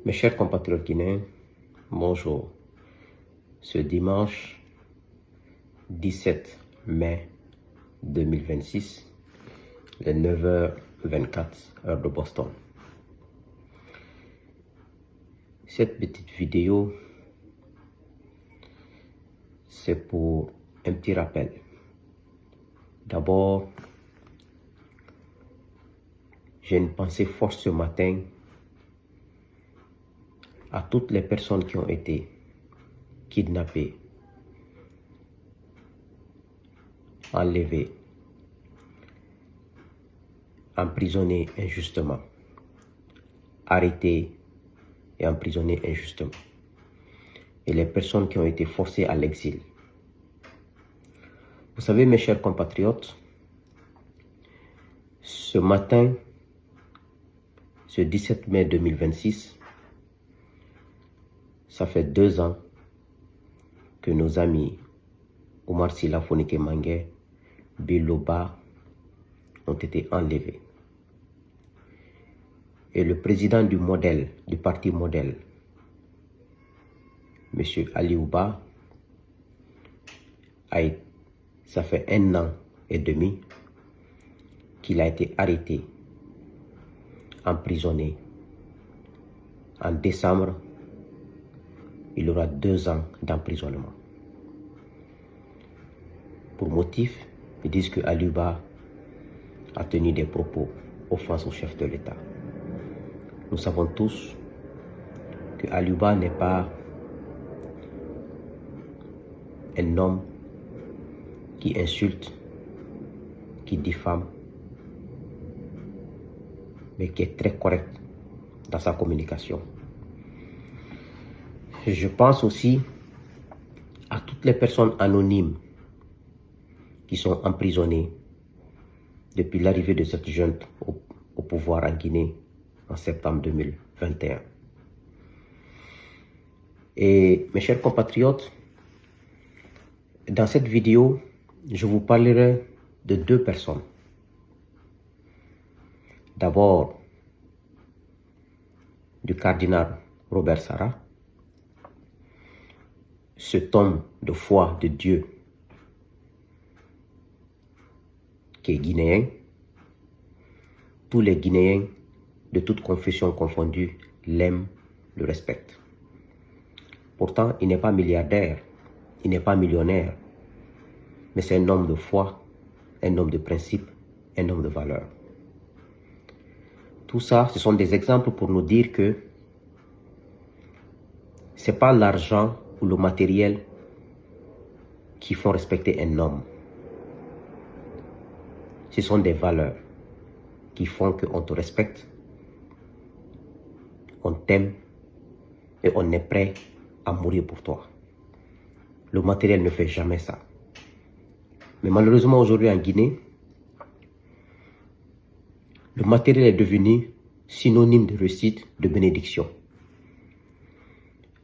Mes chers compatriotes guinéens, bonjour. Ce dimanche 17 mai 2026, les 9h24, heure de Boston. Cette petite vidéo, c'est pour un petit rappel. D'abord, j'ai une pensée forte ce matin à toutes les personnes qui ont été kidnappées, enlevées, emprisonnées injustement, arrêtées et emprisonnées injustement, et les personnes qui ont été forcées à l'exil. Vous savez, mes chers compatriotes, ce matin, ce 17 mai 2026, ça fait 2 ans que nos amis Omar Sylla, Fonike Mangué, Biloba ont été enlevés. Et le président du parti modèle, M. Aliou Ba, ça fait 1 an et demi qu'il a été arrêté, emprisonné. En décembre, il aura 2 ans d'emprisonnement. Pour motif, ils disent que Aliou Ba a tenu des propos offensants au chef de l'État. Nous savons tous que Aliou Ba n'est pas un homme qui insulte, qui diffame, mais qui est très correct dans sa communication. Je pense aussi à toutes les personnes anonymes qui sont emprisonnées depuis l'arrivée de cette junte au pouvoir en Guinée en septembre 2021. Et mes chers compatriotes, dans cette vidéo, je vous parlerai de 2 personnes. D'abord, du cardinal Robert Sarah, cet homme de foi de Dieu qui est guinéen. Tous les Guinéens de toute confession confondue l'aiment, le respectent. Pourtant, il n'est pas milliardaire, il n'est pas millionnaire, mais c'est un homme de foi, un homme de principe, un homme de valeur. Tout ça, ce sont des exemples pour nous dire que ce n'est pas l'argent ou le matériel qui font respecter un homme. Ce sont des valeurs qui font qu'on te respecte, on t'aime et on est prêt à mourir pour toi. Le matériel ne fait jamais ça. Mais malheureusement aujourd'hui en Guinée, le matériel est devenu synonyme de réussite, de bénédiction.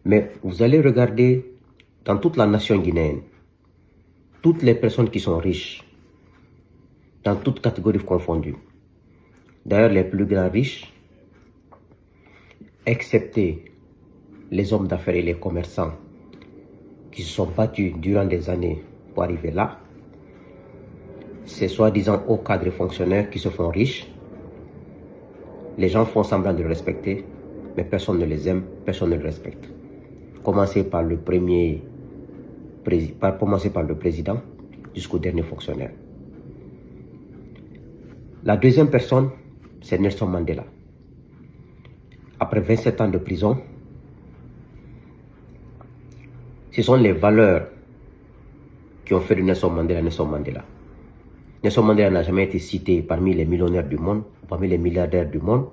Mais vous allez regarder dans toute la nation guinéenne, toutes les personnes qui sont riches, dans toutes catégories confondues. D'ailleurs, les plus grands riches, excepté les hommes d'affaires et les commerçants qui se sont battus durant des années pour arriver là, ces soi-disant hauts cadres et fonctionnaires qui se font riches. Les gens font semblant de le respecter, mais personne ne les aime, personne ne le respecte. Commencez par le président jusqu'au dernier fonctionnaire. La deuxième personne, c'est Nelson Mandela. Après 27 ans de prison, ce sont les valeurs qui ont fait de Nelson Mandela Nelson Mandela. Nelson Mandela n'a jamais été cité parmi les millionnaires du monde, ou parmi les milliardaires du monde,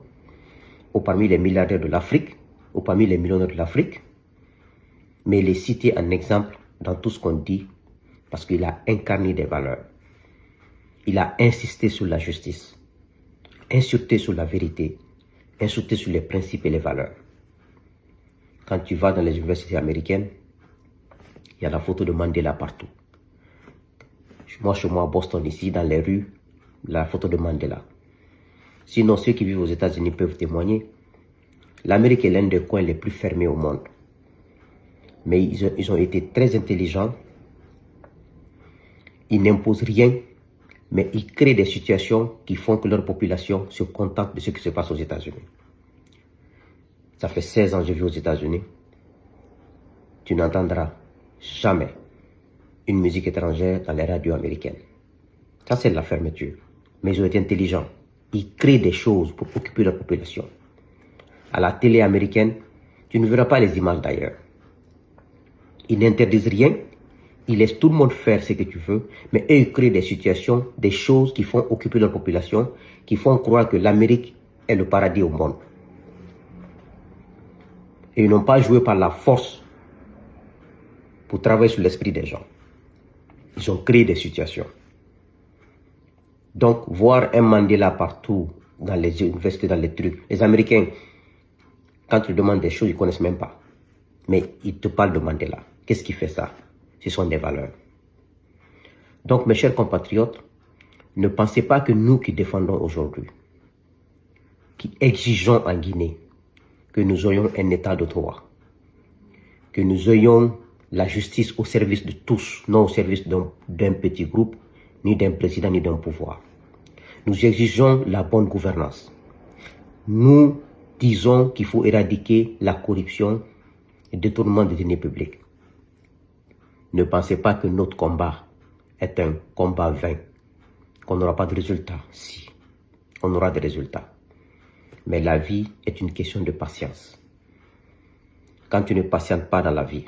ou parmi les milliardaires de l'Afrique, ou parmi les millionnaires de l'Afrique, mais il est cité en exemple dans tout ce qu'on dit parce qu'il a incarné des valeurs. Il a insisté sur la justice, insisté sur la vérité, insisté sur les principes et les valeurs. Quand tu vas dans les universités américaines, il y a la photo de Mandela partout. Moi, chez moi, à Boston, ici, dans les rues, la photo de Mandela. Sinon, ceux qui vivent aux États-Unis peuvent témoigner. L'Amérique est l'un des coins les plus fermés au monde. Mais ils ont été très intelligents. Ils n'imposent rien, mais ils créent des situations qui font que leur population se contente de ce qui se passe aux États-Unis. Ça fait 16 ans que je vis aux États-Unis. Tu n'entendras jamais une musique étrangère dans les radios américaines. Ça, c'est de la fermeture. Mais ils ont été intelligents. Ils créent des choses pour occuper leur population. À la télé américaine, tu ne verras pas les images d'ailleurs. Ils n'interdisent rien. Ils laissent tout le monde faire ce que tu veux. Mais eux, ils créent des situations, des choses qui font occuper leur population, qui font croire que l'Amérique est le paradis au monde. Et ils n'ont pas joué par la force pour travailler sur l'esprit des gens. Ils ont créé des situations. Donc, voir un Mandela partout, dans les universités, dans les trucs, les Américains, quand tu leur demandes des choses, ils ne connaissent même pas. Mais ils te parlent de Mandela. Qu'est-ce qui fait ça? Ce sont des valeurs. Donc, mes chers compatriotes, ne pensez pas que nous qui défendons aujourd'hui, qui exigeons en Guinée, que nous ayons un état de droit, que nous ayons la justice au service de tous, non au service d'un petit groupe, ni d'un président, ni d'un pouvoir. Nous exigeons la bonne gouvernance. Nous disons qu'il faut éradiquer la corruption et le détournement des deniers publics. Ne pensez pas que notre combat est un combat vain, qu'on n'aura pas de résultats. Si, on aura des résultats. Mais la vie est une question de patience. Quand tu ne patientes pas dans la vie,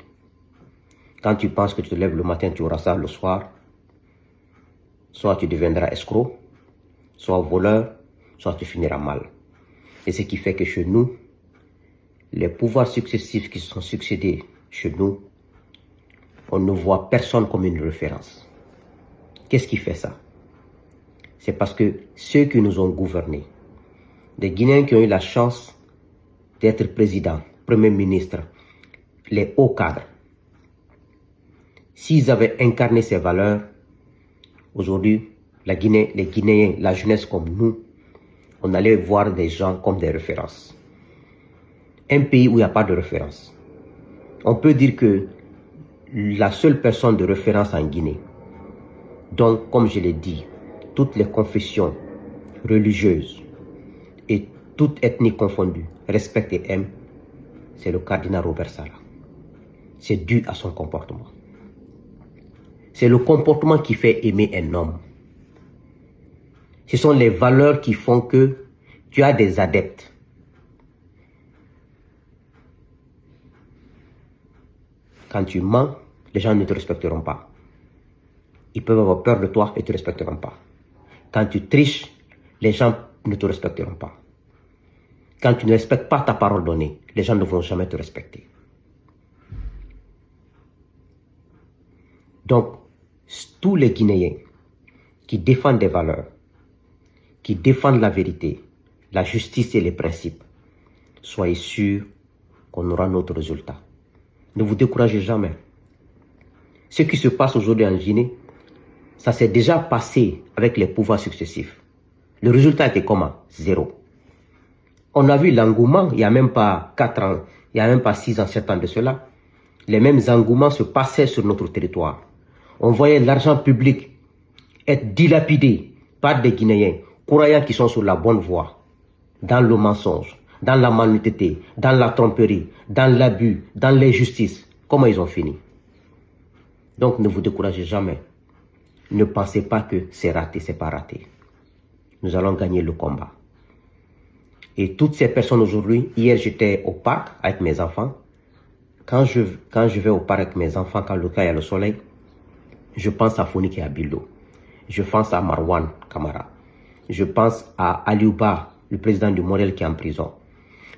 quand tu penses que tu te lèves le matin, tu auras ça le soir, soit tu deviendras escroc, soit voleur, soit tu finiras mal. Et ce qui fait que chez nous, les pouvoirs successifs qui se sont succédés chez nous, on ne voit personne comme une référence. Qu'est-ce qui fait ça? C'est parce que ceux qui nous ont gouvernés, des Guinéens qui ont eu la chance d'être président, premier ministre, les hauts cadres, s'ils avaient incarné ces valeurs, aujourd'hui, les Guinéens, la jeunesse comme nous, on allait voir des gens comme des références. Un pays où il n'y a pas de référence. On peut dire que la seule personne de référence en Guinée, donc comme je l'ai dit, toutes les confessions religieuses et toutes ethnies confondues respectent et aiment, c'est le cardinal Robert Sarah. C'est dû à son comportement. C'est le comportement qui fait aimer un homme. Ce sont les valeurs qui font que tu as des adeptes. Quand tu mens, les gens ne te respecteront pas. Ils peuvent avoir peur de toi et ne te respecteront pas. Quand tu triches, les gens ne te respecteront pas. Quand tu ne respectes pas ta parole donnée, les gens ne vont jamais te respecter. Donc, tous les Guinéens qui défendent des valeurs, qui défendent la vérité, la justice et les principes, soyez sûrs qu'on aura notre résultat. Ne vous découragez jamais. Ce qui se passe aujourd'hui en Guinée, ça s'est déjà passé avec les pouvoirs successifs. Le résultat était comment? Zéro. On a vu l'engouement, il n'y a même pas 4 ans, il n'y a même pas 6 ans, 7 ans de cela. Les mêmes engouements se passaient sur notre territoire. On voyait l'argent public être dilapidé par des Guinéens, croyant qu'ils sont sur la bonne voie, dans le mensonge, dans la malhonnêteté, dans la tromperie, dans l'abus, dans l'injustice. Comment ils ont fini? Donc ne vous découragez jamais. Ne pensez pas que c'est raté, c'est pas raté. Nous allons gagner le combat. Et toutes ces personnes aujourd'hui, hier j'étais au parc avec mes enfants. Quand je vais au parc avec mes enfants, quand il y a le soleil, je pense à Fonik et à Bilo. Je pense à Marwan Kamara. Je pense à Aliouba, le président du Morel qui est en prison.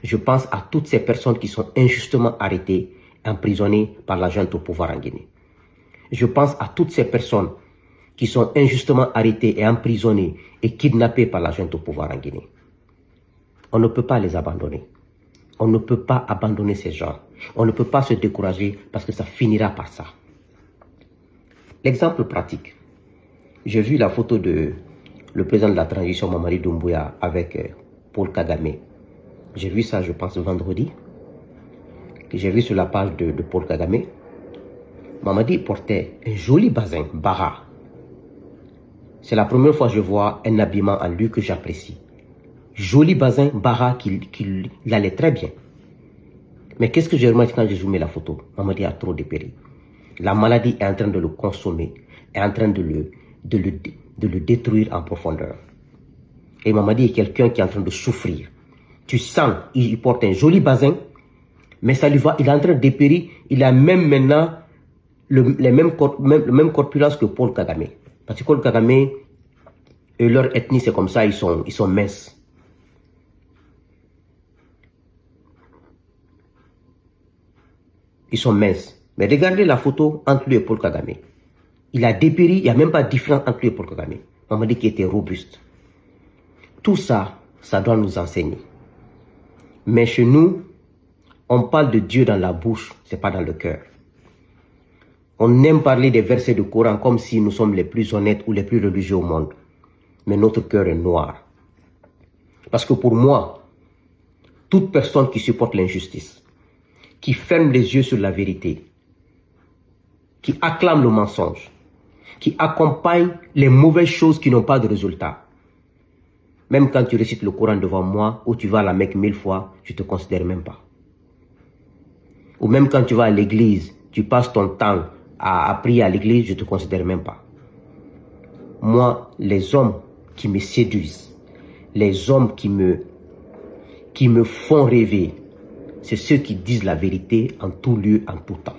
Je pense à toutes ces personnes qui sont injustement arrêtées, emprisonnées par la junte au pouvoir en Guinée. Je pense à toutes ces personnes qui sont injustement arrêtées et emprisonnées et kidnappées par la junte au pouvoir en Guinée. On ne peut pas les abandonner. On ne peut pas abandonner ces gens. On ne peut pas se décourager parce que ça finira par ça. L'exemple pratique. J'ai vu la photo de le président de la transition, Mamadi Doumbouya, avec Paul Kagame. J'ai vu ça, je pense, vendredi. Que j'ai vu sur la page de Paul Kagame. Mamadi portait un joli bazin, bara. C'est la première fois que je vois un habillement en lui que j'apprécie. Joli bazin, bara, qu'il allait très bien. Mais qu'est-ce que j'ai remarqué quand j'ai zoomé la photo? Mamadi a trop dépéri. La maladie est en train de le consommer, est en train de le détruire en profondeur. Et Mamadi est quelqu'un qui est en train de souffrir. Tu sens, il porte un joli bazin, mais ça lui va, il est en train de dépérir. Il a même maintenant le même corpulence que Paul Kagame. Parce que Paul Kagame, et leur ethnie, c'est comme ça, ils sont minces. Ils sont minces. Mais regardez la photo entre lui et Paul Kagame. Il a dépéri, il n'y a même pas de différence entre lui et Paul Kagame. On m'a dit qu'il était robuste. Tout ça, ça doit nous enseigner. Mais chez nous, on parle de Dieu dans la bouche, ce n'est pas dans le cœur. On aime parler des versets du Coran comme si nous sommes les plus honnêtes ou les plus religieux au monde. Mais notre cœur est noir. Parce que pour moi, toute personne qui supporte l'injustice, qui ferme les yeux sur la vérité, qui acclame le mensonge, qui accompagne les mauvaises choses qui n'ont pas de résultat. Même quand tu récites le Coran devant moi, ou tu vas à la Mecque 1000 fois, je ne te considère même pas. Ou même quand tu vas à l'église, tu passes ton temps à prier à l'église, je ne te considère même pas. Moi, les hommes qui me séduisent, les hommes qui me font rêver, c'est ceux qui disent la vérité en tout lieu, en tout temps.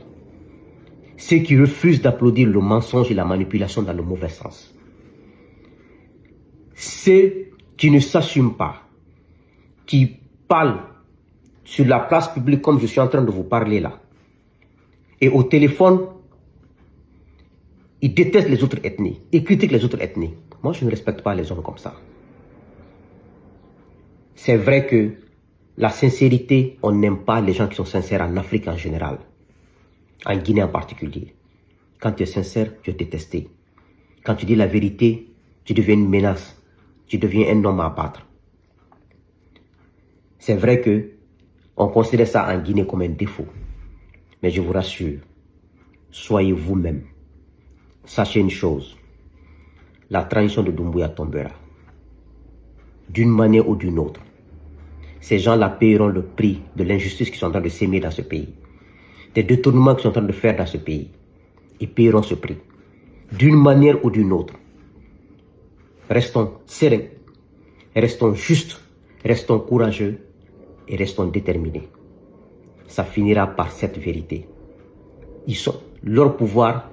Ceux qui refusent d'applaudir le mensonge et la manipulation dans le mauvais sens. Ceux qui ne s'assument pas, qui parlent sur la place publique comme je suis en train de vous parler là. Et au téléphone, ils détestent les autres ethnies, ils critiquent les autres ethnies. Moi, je ne respecte pas les hommes comme ça. C'est vrai que la sincérité, on n'aime pas les gens qui sont sincères en Afrique en général. En Guinée en particulier. Quand tu es sincère, tu es détesté. Quand tu dis la vérité, tu deviens une menace. Tu deviens un homme à abattre. C'est vrai que on considère ça en Guinée comme un défaut. Mais je vous rassure, soyez vous-même. Sachez une chose, la transition de Doumbouya tombera. D'une manière ou d'une autre. Ces gens-là paieront le prix de l'injustice qu'ils sont en train de s'aimer dans ce pays. Des détournements qu'ils sont en train de faire dans ce pays. Ils paieront ce prix. D'une manière ou d'une autre. Restons sereins. Restons justes. Restons courageux. Et restons déterminés. Ça finira par cette vérité. Leur pouvoir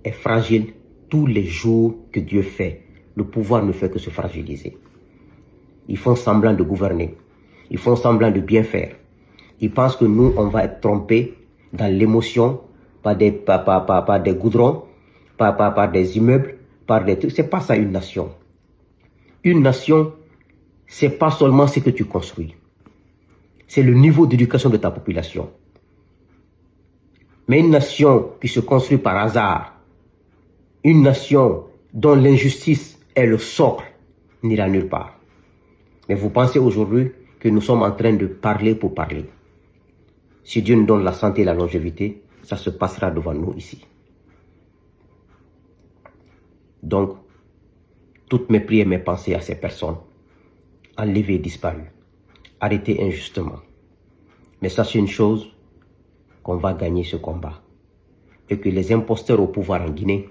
est fragile tous les jours que Dieu fait. Le pouvoir ne fait que se fragiliser. Ils font semblant de gouverner. Ils font semblant de bien faire. Ils pensent que nous, on va être trompés dans l'émotion, par des goudrons, par des immeubles, par des trucs. C'est pas ça une nation. Une nation, c'est pas seulement ce que tu construis. C'est le niveau d'éducation de ta population. Mais une nation qui se construit par hasard, une nation dont l'injustice est le socle, n'ira nulle part. Mais vous pensez aujourd'hui que nous sommes en train de parler pour parler. Si Dieu nous donne la santé et la longévité, ça se passera devant nous ici. Donc, toutes mes prières, mes pensées à ces personnes, enlevées et disparues, arrêtées injustement. Mais sachez une chose, qu'on va gagner ce combat. Et que les imposteurs au pouvoir en Guinée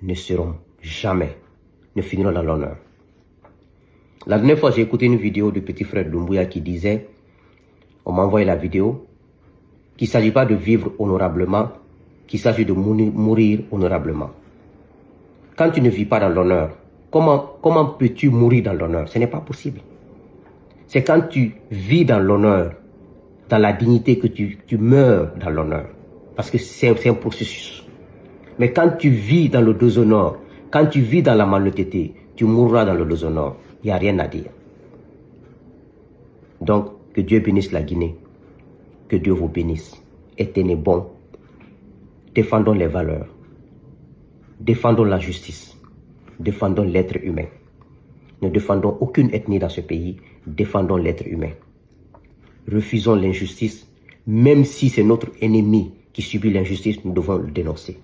ne seront jamais, ne finiront dans l'honneur. La dernière fois, j'ai écouté une vidéo du petit frère Doumbouya qui disait, on m'a envoyé la vidéo, qu'il ne s'agit pas de vivre honorablement, qu'il s'agit de mourir honorablement. Quand tu ne vis pas dans l'honneur, comment peux-tu mourir dans l'honneur? Ce n'est pas possible. C'est quand tu vis dans l'honneur, dans la dignité, que tu meurs dans l'honneur. Parce que c'est un processus. Mais quand tu vis dans le déshonneur, quand tu vis dans la malhonnêteté, tu mourras dans le déshonneur. Il n'y a rien à dire. Donc, que Dieu bénisse la Guinée. Que Dieu vous bénisse. Et tenez bon. Défendons les valeurs. Défendons la justice. Défendons l'être humain. Ne défendons aucune ethnie dans ce pays, défendons l'être humain. Refusons l'injustice, même si c'est notre ennemi qui subit l'injustice, nous devons le dénoncer.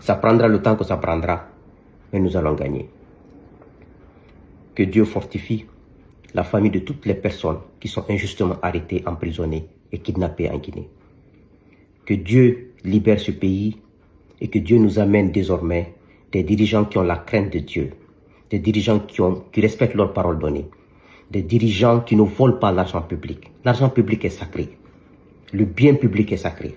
Ça prendra le temps que ça prendra, mais nous allons gagner. Que Dieu fortifie la famille de toutes les personnes qui sont injustement arrêtées, emprisonnées et kidnappées en Guinée. Que Dieu libère ce pays et que Dieu nous amène désormais des dirigeants qui ont la crainte de Dieu, des dirigeants qui respectent leurs paroles données, des dirigeants qui ne volent pas l'argent public. L'argent public est sacré. Le bien public est sacré.